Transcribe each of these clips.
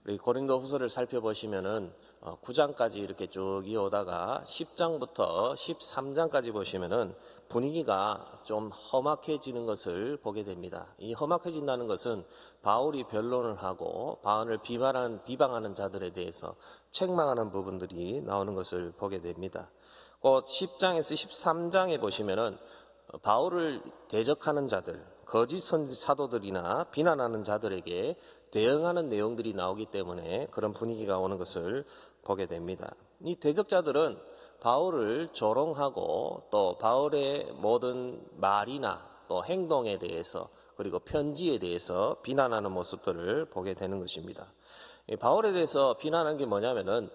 우리 고린도후서를 살펴보시면은 9장까지 이렇게 쭉 이어오다가 10장부터 13장까지 보시면은 분위기가 좀 험악해지는 것을 보게 됩니다. 이 험악해진다는 것은 바울이 변론을 하고 바울을 비방하는 자들에 대해서 책망하는 부분들이 나오는 것을 보게 됩니다. 곧 10장에서 13장에 보시면은 바울을 대적하는 자들, 거짓 사도들이나 비난하는 자들에게 대응하는 내용들이 나오기 때문에 그런 분위기가 오는 것을 보게 됩니다. 이 대적자들은 바울을 조롱하고 또 바울의 모든 말이나 또 행동에 대해서 그리고 편지에 대해서 비난하는 모습들을 보게 되는 것입니다. 바울에 대해서 비난하는 게 뭐냐면은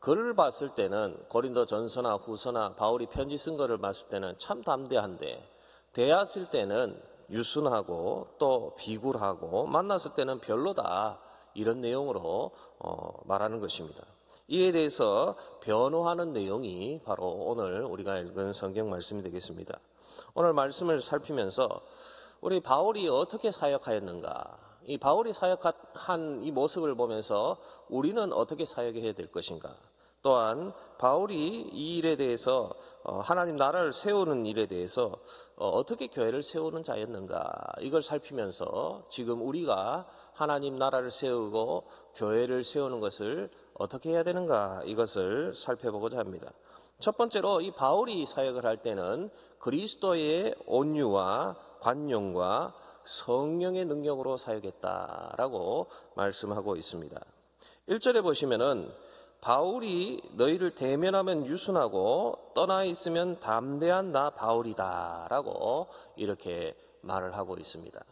글을 봤을 때는 고린도 전서나 후서나 바울이 편지 쓴 거를 봤을 때는 참 담대한데 대했을 때는 유순하고 또 비굴하고 만났을 때는 별로다, 이런 내용으로 말하는 것입니다. 이에 대해서 변호하는 내용이 바로 오늘 우리가 읽은 성경 말씀이 되겠습니다. 오늘 말씀을 살피면서 우리 바울이 어떻게 사역하였는가, 이 바울이 사역한 이 모습을 보면서 우리는 어떻게 사역해야 될 것인가, 또한 바울이 이 일에 대해서 하나님 나라를 세우는 일에 대해서 어떻게 교회를 세우는 자였는가, 이걸 살피면서 지금 우리가 하나님 나라를 세우고 교회를 세우는 것을 어떻게 해야 되는가, 이것을 살펴보고자 합니다. 첫 번째로 이 바울이 사역을 할 때는 그리스도의 온유와 관용과 성령의 능력으로 사역했다라고 말씀하고 있습니다. 1절에 보시면은 바울이 너희를 대면하면 유순하고 떠나 있으면 담대한 나 바울이다 라고 이렇게 말을 하고 있습니다.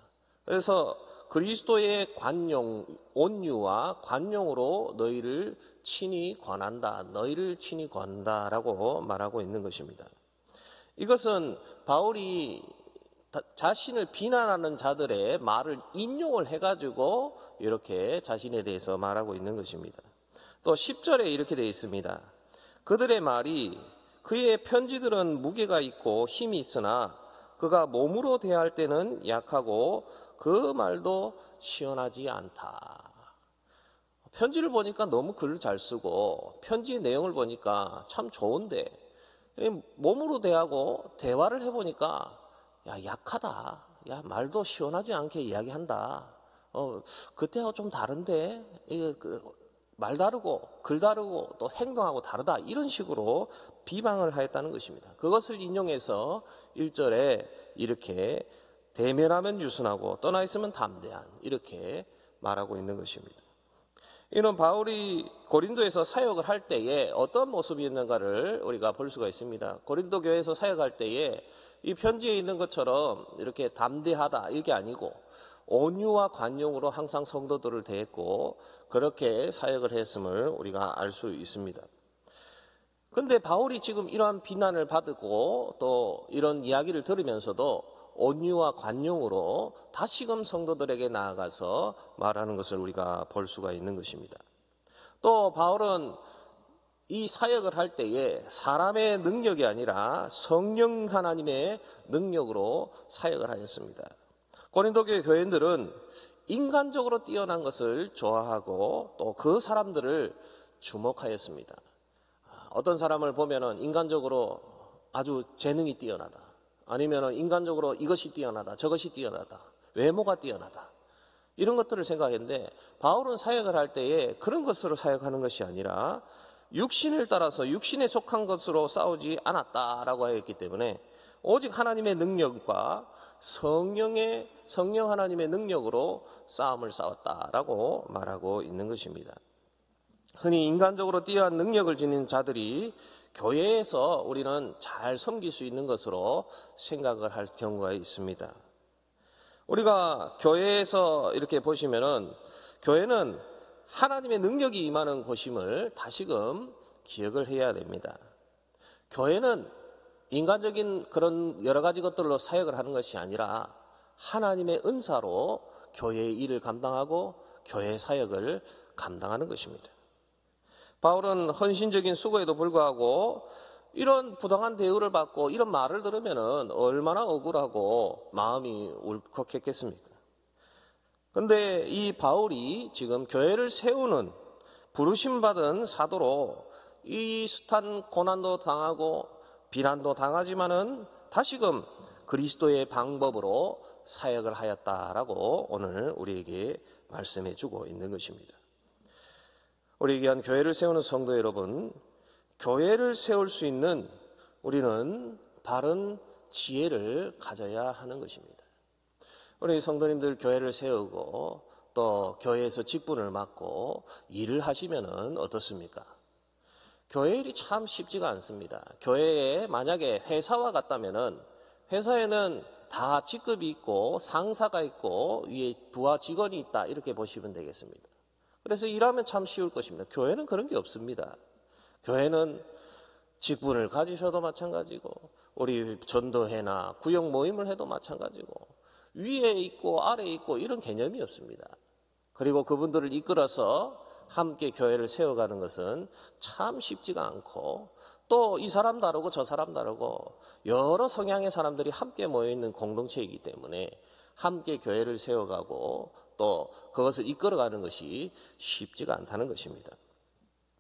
그래서 그리스도의 관용, 온유와 관용으로 너희를 친히 권한다, 너희를 친히 권한다 라고 말하고 있는 것입니다. 이것은 바울이 자신을 비난하는 자들의 말을 인용을 해가지고 이렇게 자신에 대해서 말하고 있는 것입니다. 또 10절에 이렇게 되어 있습니다. 그들의 말이 그의 편지들은 무게가 있고 힘이 있으나 그가 몸으로 대할 때는 약하고 그 말도 시원하지 않다. 편지를 보니까 너무 글을 잘 쓰고 편지의 내용을 보니까 참 좋은데 몸으로 대하고 대화를 해보니까 약하다. 말도 시원하지 않게 이야기한다. 그때하고 좀 다른데 말 다르고 글 다르고 또 행동하고 다르다, 이런 식으로 비방을 하였다는 것입니다. 그것을 인용해서 1절에 이렇게 대면하면 유순하고 떠나 있으면 담대한, 이렇게 말하고 있는 것입니다. 이는 바울이 고린도에서 사역을 할 때에 어떤 모습이었는가를 우리가 볼 수가 있습니다. 고린도 교회에서 사역할 때에 이 편지에 있는 것처럼 이렇게 담대하다, 이게 아니고 온유와 관용으로 항상 성도들을 대했고 그렇게 사역을 했음을 우리가 알 수 있습니다. 그런데 바울이 지금 이러한 비난을 받고 또 이런 이야기를 들으면서도 온유와 관용으로 다시금 성도들에게 나아가서 말하는 것을 우리가 볼 수가 있는 것입니다. 또 바울은 이 사역을 할 때에 사람의 능력이 아니라 성령 하나님의 능력으로 사역을 하였습니다. 고린도 교회 교인들은 인간적으로 뛰어난 것을 좋아하고 또 그 사람들을 주목하였습니다. 어떤 사람을 보면은 인간적으로 아주 재능이 뛰어나다, 아니면은 인간적으로 이것이 뛰어나다, 저것이 뛰어나다, 외모가 뛰어나다, 이런 것들을 생각했는데 바울은 사역을 할 때에 그런 것으로 사역하는 것이 아니라 육신을 따라서 육신에 속한 것으로 싸우지 않았다라고 하였기 때문에 오직 하나님의 능력과 성령 하나님의 능력으로 싸움을 싸웠다라고 말하고 있는 것입니다. 흔히 인간적으로 뛰어난 능력을 지닌 자들이 교회에서 우리는 잘 섬길 수 있는 것으로 생각을 할 경우가 있습니다. 우리가 교회에서 이렇게 보시면은 교회는 하나님의 능력이 임하는 곳임을 다시금 기억을 해야 됩니다. 교회는 인간적인 그런 여러 가지 것들로 사역을 하는 것이 아니라 하나님의 은사로 교회의 일을 감당하고 교회 사역을 감당하는 것입니다. 바울은 헌신적인 수고에도 불구하고 이런 부당한 대우를 받고 이런 말을 들으면 얼마나 억울하고 마음이 울컥했겠습니까? 근데 이 바울이 지금 교회를 세우는 부르심받은 사도로 이 숱한 고난도 당하고 비난도 당하지만은 다시금 그리스도의 방법으로 사역을 하였다라고 오늘 우리에게 말씀해 주고 있는 것입니다. 우리 귀한 교회를 세우는 성도 여러분, 교회를 세울 수 있는 우리는 바른 지혜를 가져야 하는 것입니다. 우리 성도님들 교회를 세우고 또 교회에서 직분을 맡고 일을 하시면은 어떻습니까? 교회 일이 참 쉽지가 않습니다. 교회에 만약에 회사와 같다면은 회사에는 다 직급이 있고 상사가 있고 위에 부하 직원이 있다 이렇게 보시면 되겠습니다. 그래서 일하면 참 쉬울 것입니다. 교회는 그런 게 없습니다. 교회는 직분을 가지셔도 마찬가지고 우리 전도회나 구역 모임을 해도 마찬가지고 위에 있고 아래에 있고 이런 개념이 없습니다. 그리고 그분들을 이끌어서 함께 교회를 세워가는 것은 참 쉽지가 않고 또 이 사람 다르고 저 사람 다르고 여러 성향의 사람들이 함께 모여있는 공동체이기 때문에 함께 교회를 세워가고 또 그것을 이끌어가는 것이 쉽지가 않다는 것입니다.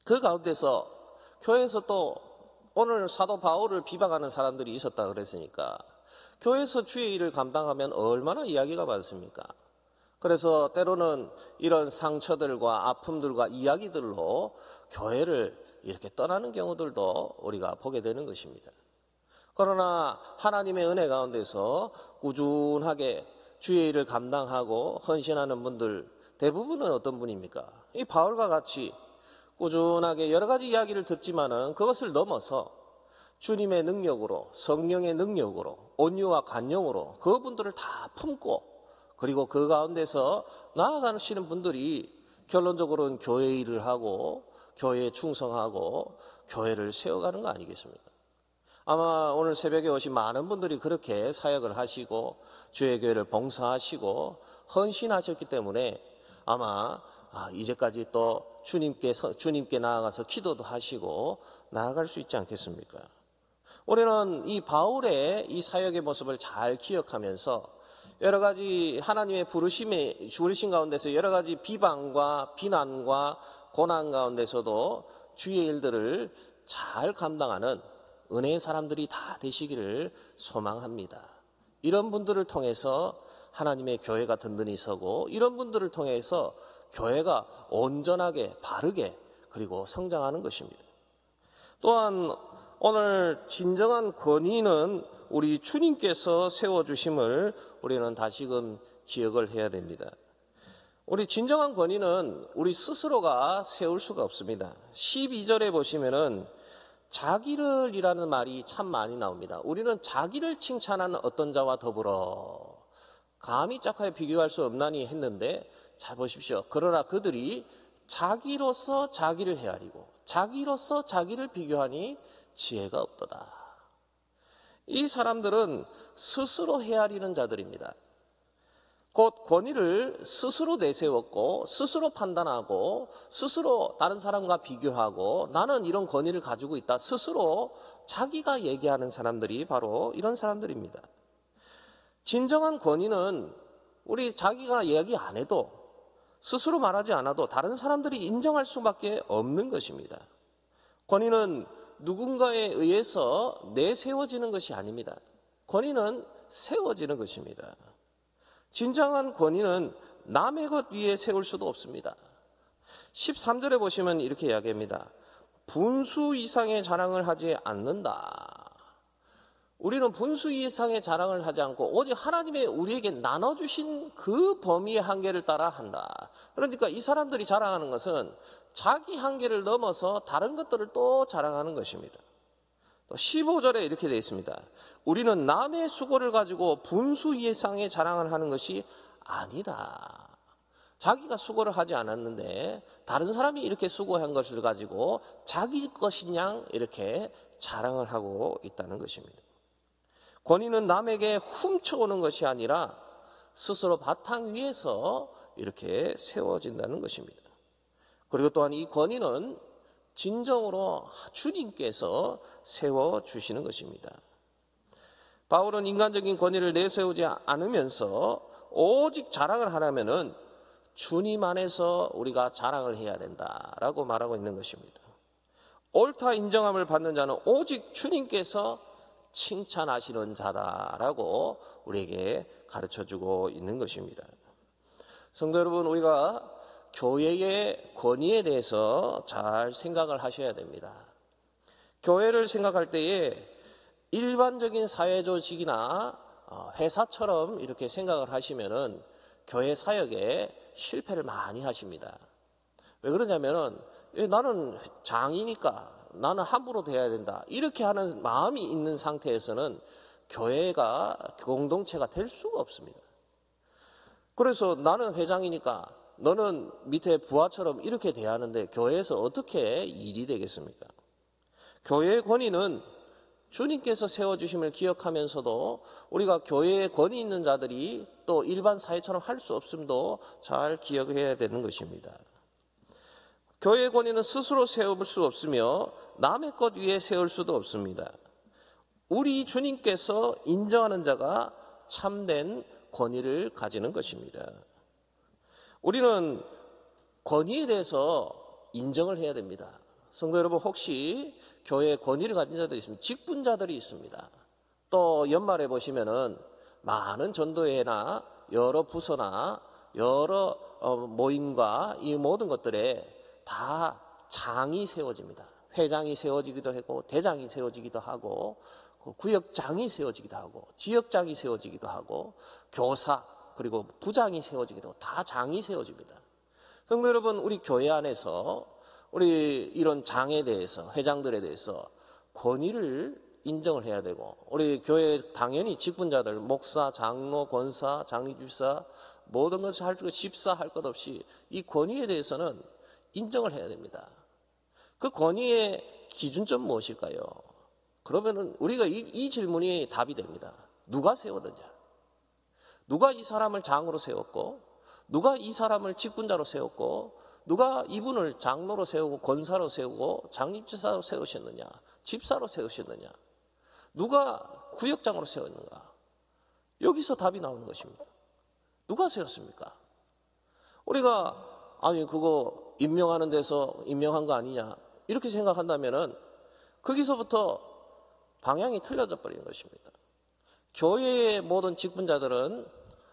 그 가운데서 교회에서 또 오늘 사도 바울을 비방하는 사람들이 있었다 그랬으니까 교회에서 주의 일을 감당하면 얼마나 이야기가 많습니까? 그래서 때로는 이런 상처들과 아픔들과 이야기들로 교회를 이렇게 떠나는 경우들도 우리가 보게 되는 것입니다. 그러나 하나님의 은혜 가운데서 꾸준하게 주의 일을 감당하고 헌신하는 분들 대부분은 어떤 분입니까? 이 바울과 같이 꾸준하게 여러 가지 이야기를 듣지만은 그것을 넘어서 주님의 능력으로 성령의 능력으로 온유와 간용으로 그분들을 다 품고 그리고 그 가운데서 나아가시는 분들이 결론적으로는 교회 일을 하고 교회에 충성하고 교회를 세워가는 거 아니겠습니까? 아마 오늘 새벽에 오신 많은 분들이 그렇게 사역을 하시고 주의 교회를 봉사하시고 헌신하셨기 때문에 아마 이제까지 또 주님께 나아가서 기도도 하시고 나아갈 수 있지 않겠습니까? 우리는 이 바울의 이 사역의 모습을 잘 기억하면서 여러 가지 하나님의 부르심 가운데서 여러 가지 비방과 비난과 고난 가운데서도 주의 일들을 잘 감당하는 은혜의 사람들이 다 되시기를 소망합니다. 이런 분들을 통해서 하나님의 교회가 든든히 서고 이런 분들을 통해서 교회가 온전하게 바르게 그리고 성장하는 것입니다. 또한 오늘 진정한 권위는 우리 주님께서 세워주심을 우리는 다시금 기억을 해야 됩니다. 우리 진정한 권위는 우리 스스로가 세울 수가 없습니다. 12절에 보시면은 자기를이라는 말이 참 많이 나옵니다. 우리는 자기를 칭찬하는 어떤 자와 더불어 감히 짝하여 비교할 수 없나니 했는데 잘 보십시오. 그러나 그들이 자기로서 자기를 헤아리고 자기로서 자기를 비교하니 지혜가 없도다. 이 사람들은 스스로 헤아리는 자들입니다. 곧 권위를 스스로 내세웠고 스스로 판단하고 스스로 다른 사람과 비교하고 나는 이런 권위를 가지고 있다. 스스로 자기가 얘기하는 사람들이 바로 이런 사람들입니다. 진정한 권위는 우리 자기가 얘기 안 해도 스스로 말하지 않아도 다른 사람들이 인정할 수밖에 없는 것입니다. 권위는 누군가에 의해서 내세워지는 것이 아닙니다. 권위는 세워지는 것입니다. 진정한 권위는 남의 것 위에 세울 수도 없습니다. 13절에 보시면 이렇게 이야기합니다. 분수 이상의 자랑을 하지 않는다. 우리는 분수 이상의 자랑을 하지 않고 오직 하나님의 우리에게 나눠주신 그 범위의 한계를 따라 한다. 그러니까 이 사람들이 자랑하는 것은 자기 한계를 넘어서 다른 것들을 또 자랑하는 것입니다. 또 15절에 이렇게 되어 있습니다. 우리는 남의 수고를 가지고 분수 이상의 자랑을 하는 것이 아니다. 자기가 수고를 하지 않았는데 다른 사람이 이렇게 수고한 것을 가지고 자기 것인 양 이렇게 자랑을 하고 있다는 것입니다. 권위는 남에게 훔쳐오는 것이 아니라 스스로 바탕 위에서 이렇게 세워진다는 것입니다. 그리고 또한 이 권위는 진정으로 주님께서 세워주시는 것입니다. 바울은 인간적인 권위를 내세우지 않으면서 오직 자랑을 하려면은 주님 안에서 우리가 자랑을 해야 된다라고 말하고 있는 것입니다. 옳다 인정함을 받는 자는 오직 주님께서 칭찬하시는 자다라고 우리에게 가르쳐주고 있는 것입니다. 성도 여러분, 우리가 교회의 권위에 대해서 잘 생각을 하셔야 됩니다. 교회를 생각할 때에 일반적인 사회 조직이나 회사처럼 이렇게 생각을 하시면은 교회 사역에 실패를 많이 하십니다. 왜 그러냐면은 나는 장이니까 나는 함부로 대해야 된다, 이렇게 하는 마음이 있는 상태에서는 교회가 공동체가 될 수가 없습니다. 그래서 나는 회장이니까 너는 밑에 부하처럼 이렇게 대하는데 교회에서 어떻게 일이 되겠습니까? 교회의 권위는 주님께서 세워주심을 기억하면서도 우리가 교회에 권위 있는 자들이 또 일반 사회처럼 할 수 없음도 잘 기억해야 되는 것입니다. 교회의 권위는 스스로 세울 수 없으며 남의 것 위에 세울 수도 없습니다. 우리 주님께서 인정하는 자가 참된 권위를 가지는 것입니다. 우리는 권위에 대해서 인정을 해야 됩니다. 성도 여러분, 혹시 교회에 권위를 가진 자들이 있습니다. 직분자들이 있습니다. 또 연말에 보시면은 많은 전도회나 여러 부서나 여러 모임과 이 모든 것들에 다 장이 세워집니다. 회장이 세워지기도 하고 대장이 세워지기도 하고 구역장이 세워지기도 하고 지역장이 세워지기도 하고 교사 그리고 부장이 세워지기도 하고 다 장이 세워집니다. 성도 여러분, 우리 교회 안에서 우리 이런 장에 대해서, 회장들에 대해서 권위를 인정을 해야 되고, 우리 교회 당연히 직분자들, 목사, 장로, 권사, 장로집사 모든 것을 할 것, 집사 할 것 없이 이 권위에 대해서는 인정을 해야 됩니다. 그 권위의 기준점 무엇일까요? 그러면은 우리가 이 질문이 답이 됩니다. 누가 세웠느냐? 누가 이 사람을 장으로 세웠고, 누가 이 사람을 직분자로 세웠고, 누가 이분을 장로로 세우고 권사로 세우고 장립집사로 세우셨느냐, 집사로 세우셨느냐, 누가 구역장으로 세웠는가? 여기서 답이 나오는 것입니다. 누가 세웠습니까? 우리가 아니 그거 임명하는 데서 임명한 거 아니냐 이렇게 생각한다면은 거기서부터 방향이 틀려져 버리는 것입니다. 교회의 모든 직분자들은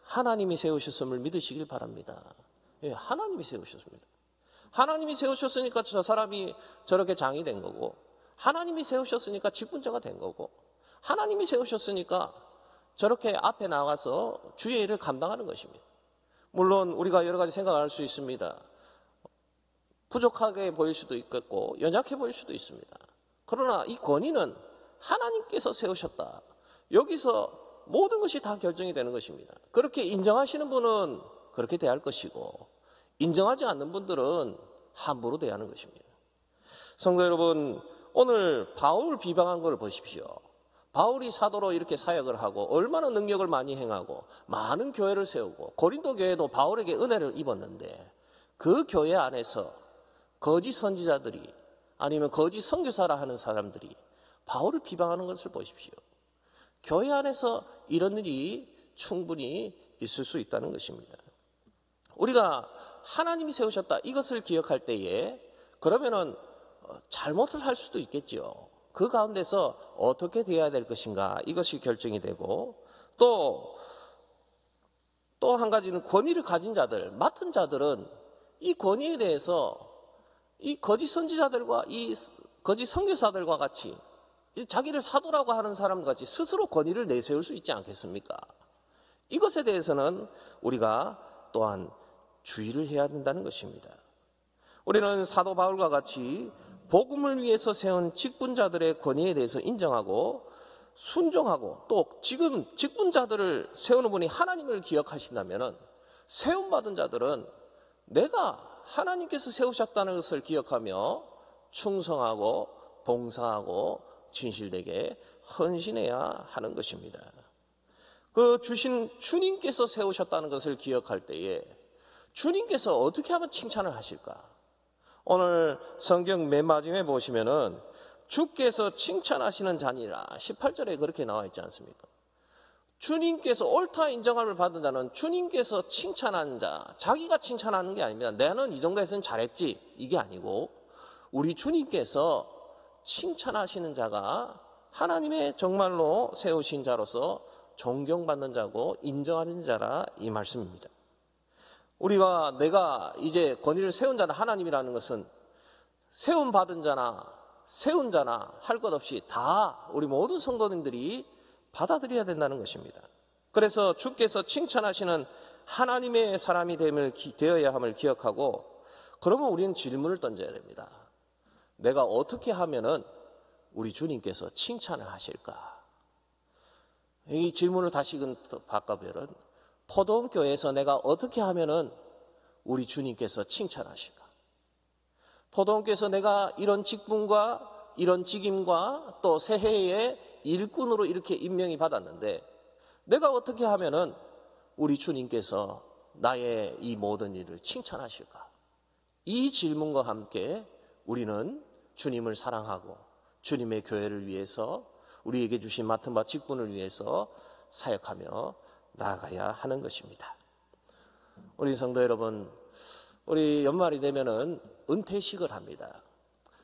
하나님이 세우셨음을 믿으시길 바랍니다. 예, 하나님이 세우셨습니다. 하나님이 세우셨으니까 저 사람이 저렇게 장이 된 거고, 하나님이 세우셨으니까 직분자가 된 거고, 하나님이 세우셨으니까 저렇게 앞에 나가서 주의 일을 감당하는 것입니다. 물론 우리가 여러 가지 생각할 수 있습니다. 부족하게 보일 수도 있겠고 연약해 보일 수도 있습니다. 그러나 이 권위는 하나님께서 세우셨다. 여기서 모든 것이 다 결정이 되는 것입니다. 그렇게 인정하시는 분은 그렇게 대할 것이고, 인정하지 않는 분들은 함부로 대하는 것입니다. 성도 여러분, 오늘 바울 비방한 걸 보십시오. 바울이 사도로 이렇게 사역을 하고 얼마나 능력을 많이 행하고 많은 교회를 세우고, 고린도 교회도 바울에게 은혜를 입었는데 그 교회 안에서 거짓 선지자들이 아니면 거짓 선교사라 하는 사람들이 바울을 비방하는 것을 보십시오. 교회 안에서 이런 일이 충분히 있을 수 있다는 것입니다. 우리가 하나님이 세우셨다 이것을 기억할 때에 그러면은 잘못을 할 수도 있겠죠. 그 가운데서 어떻게 되어야 될 것인가 이것이 결정이 되고, 또 한 가지는 권위를 가진 자들, 맡은 자들은 이 권위에 대해서 이 거짓 선지자들과 이 거짓 선교사들과 같이 자기를 사도라고 하는 사람 같이 스스로 권위를 내세울 수 있지 않겠습니까? 이것에 대해서는 우리가 또한 주의를 해야 된다는 것입니다. 우리는 사도 바울과 같이 복음을 위해서 세운 직분자들의 권위에 대해서 인정하고 순종하고, 또 지금 직분자들을 세우는 분이 하나님을 기억하신다면 세움받은 자들은 내가 하나님께서 세우셨다는 것을 기억하며 충성하고 봉사하고 진실되게 헌신해야 하는 것입니다. 그 주신 주님께서 세우셨다는 것을 기억할 때에 주님께서 어떻게 하면 칭찬을 하실까? 오늘 성경 맨 마지막에 보시면은 주께서 칭찬하시는 자니라 18절에 그렇게 나와 있지 않습니까? 주님께서 옳다 인정함을 받은 자는 주님께서 칭찬하는 자, 자기가 칭찬하는 게 아닙니다. 나는 이 정도에서는 잘했지, 이게 아니고 우리 주님께서 칭찬하시는 자가 하나님의 정말로 세우신 자로서 존경받는 자고 인정하는 자라 이 말씀입니다. 내가 이제 권위를 세운 자는 하나님이라는 것은 세움 받은 자나 세운 자나 할 것 없이 다 우리 모든 성도님들이 받아들여야 된다는 것입니다. 그래서 주께서 칭찬하시는 하나님의 사람이 되어야 함을 기억하고, 그러면 우리는 질문을 던져야 됩니다. 내가 어떻게 하면은 우리 주님께서 칭찬을 하실까? 이 질문을 다시금 바꿔보면, 포도원교회에서 내가 어떻게 하면은 우리 주님께서 칭찬하실까? 포도원교회에서 내가 이런 직분과 이런 직임과 또 새해의 일꾼으로 이렇게 임명이 받았는데, 내가 어떻게 하면은 우리 주님께서 나의 이 모든 일을 칭찬하실까? 이 질문과 함께 우리는 주님을 사랑하고 주님의 교회를 위해서, 우리에게 주신 맡은 바 직분을 위해서 사역하며 나아가야 하는 것입니다. 우리 성도 여러분, 우리 연말이 되면은 은퇴식을 합니다.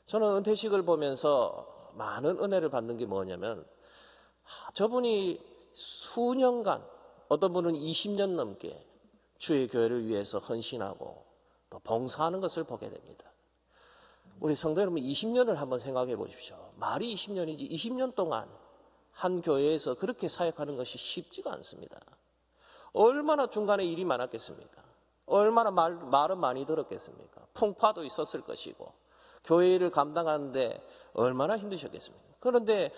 저는 은퇴식을 보면서 많은 은혜를 받는 게 뭐냐면, 저분이 수년간, 어떤 분은 20년 넘게 주의 교회를 위해서 헌신하고 또 봉사하는 것을 보게 됩니다. 우리 성도 여러분, 20년을 한번 생각해 보십시오. 말이 20년이지 20년 동안 한 교회에서 그렇게 사역하는 것이 쉽지가 않습니다. 얼마나 중간에 일이 많았겠습니까? 얼마나 말은 많이 들었겠습니까? 풍파도 있었을 것이고 교회를 감당하는데 얼마나 힘드셨겠습니까? 그런데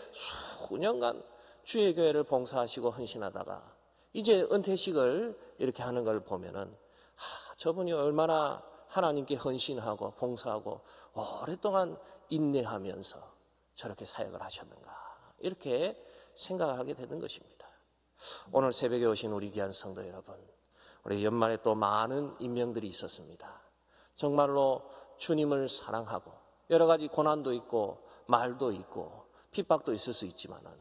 수년간 주의 교회를 봉사하시고 헌신하다가 이제 은퇴식을 이렇게 하는 걸 보면은, 저분이 얼마나 하나님께 헌신하고 봉사하고 오랫동안 인내하면서 저렇게 사역을 하셨는가, 이렇게 생각하게 되는 것입니다. 오늘 새벽에 오신 우리 귀한 성도 여러분, 우리 연말에 또 많은 임명들이 있었습니다. 정말로 주님을 사랑하고 여러 가지 고난도 있고 말도 있고 핍박도 있을 수 있지만은,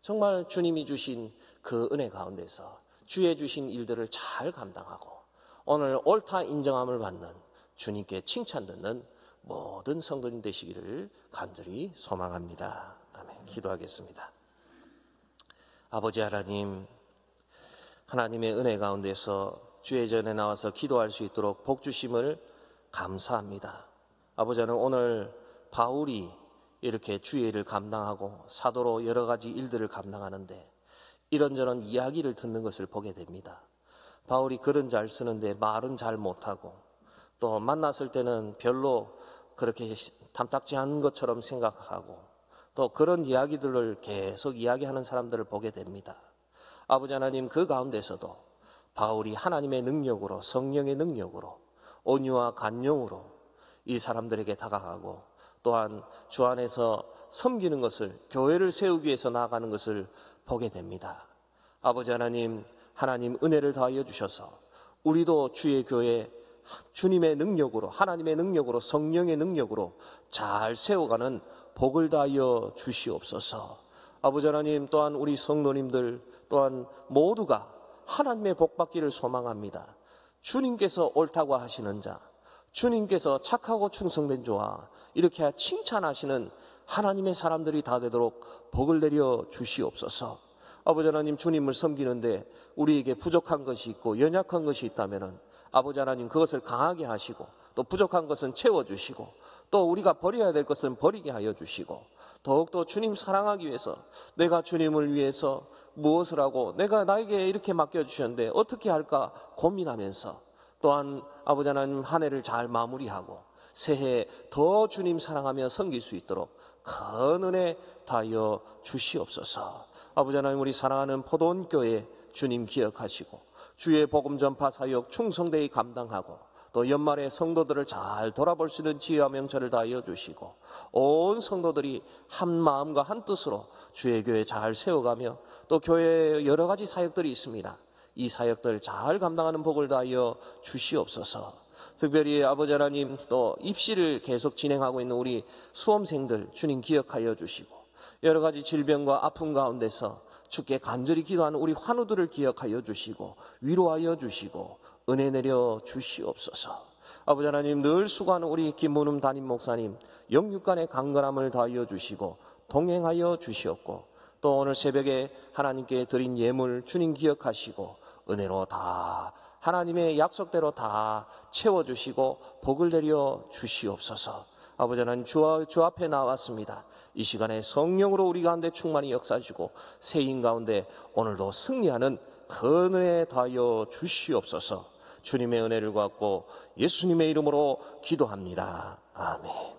정말 주님이 주신 그 은혜 가운데서 주의 주신 일들을 잘 감당하고 오늘 옳다 인정함을 받는, 주님께 칭찬 듣는 모든 성도님 되시기를 간절히 소망합니다. 아멘. 기도하겠습니다. 아버지 하나님, 하나님의 은혜 가운데서 주의 전에 나와서 기도할 수 있도록 복 주심을 감사합니다. 아버지 하나님, 오늘 바울이 이렇게 주의 일을 감당하고 사도로 여러 가지 일들을 감당하는데 이런저런 이야기를 듣는 것을 보게 됩니다. 바울이 글은 잘 쓰는데 말은 잘 못하고, 또 만났을 때는 별로 그렇게 탐탁지 않은 것처럼 생각하고, 또 그런 이야기들을 계속 이야기하는 사람들을 보게 됩니다. 아버지 하나님, 그 가운데서도 바울이 하나님의 능력으로, 성령의 능력으로, 온유와 간용으로 이 사람들에게 다가가고, 또한 주 안에서 섬기는 것을, 교회를 세우기 위해서 나아가는 것을 보게 됩니다. 아버지 하나님, 하나님 은혜를 더하여 주셔서 우리도 주의 교회 주님의 능력으로, 하나님의 능력으로, 성령의 능력으로 잘 세워가는 복을 다하여 주시옵소서. 아버지 하나님, 또한 우리 성도님들 또한 모두가 하나님의 복 받기를 소망합니다. 주님께서 옳다고 하시는 자, 주님께서 착하고 충성된 자와 이렇게 칭찬하시는 하나님의 사람들이 다 되도록 복을 내려 주시옵소서. 아버지 하나님, 주님을 섬기는데 우리에게 부족한 것이 있고 연약한 것이 있다면 아버지 하나님, 그것을 강하게 하시고, 또 부족한 것은 채워주시고, 또 우리가 버려야 될 것은 버리게 하여 주시고, 더욱더 주님 사랑하기 위해서 내가 주님을 위해서 무엇을 하고, 내가 나에게 이렇게 맡겨주셨는데 어떻게 할까 고민하면서, 또한 아버지 하나님, 한 해를 잘 마무리하고 새해 더 주님 사랑하며 섬길 수 있도록 큰 은혜 다하여 주시옵소서. 아버지 하나님, 우리 사랑하는 포도원교회 주님 기억하시고 주의 복음 전파 사역 충성되이 감당하고, 또 연말에 성도들을 잘 돌아볼 수 있는 지혜와 명철을 다하여 주시고, 온 성도들이 한 마음과 한 뜻으로 주의 교회 잘 세워가며, 또 교회에 여러 가지 사역들이 있습니다. 이 사역들 잘 감당하는 복을 다하여 주시옵소서. 특별히 아버지 하나님, 또 입시를 계속 진행하고 있는 우리 수험생들 주님 기억하여 주시고, 여러 가지 질병과 아픔 가운데서 주께 간절히 기도하는 우리 환우들을 기억하여 주시고 위로하여 주시고 은혜 내려 주시옵소서. 아버지 하나님, 늘 수고하는 우리 김문음 담임 목사님 영육간의 강건함을 다하여 주시고 동행하여 주시옵고, 또 오늘 새벽에 하나님께 드린 예물 주님 기억하시고 은혜로 다 하나님의 약속대로 다 채워주시고 복을 내려 주시옵소서. 아버지 하나님, 주 앞에 나왔습니다. 이 시간에 성령으로 우리 가운데 충만히 역사하시고 세인 가운데 오늘도 승리하는 그 은혜 다하여 주시옵소서. 주님의 은혜를 받고 예수님의 이름으로 기도합니다. 아멘.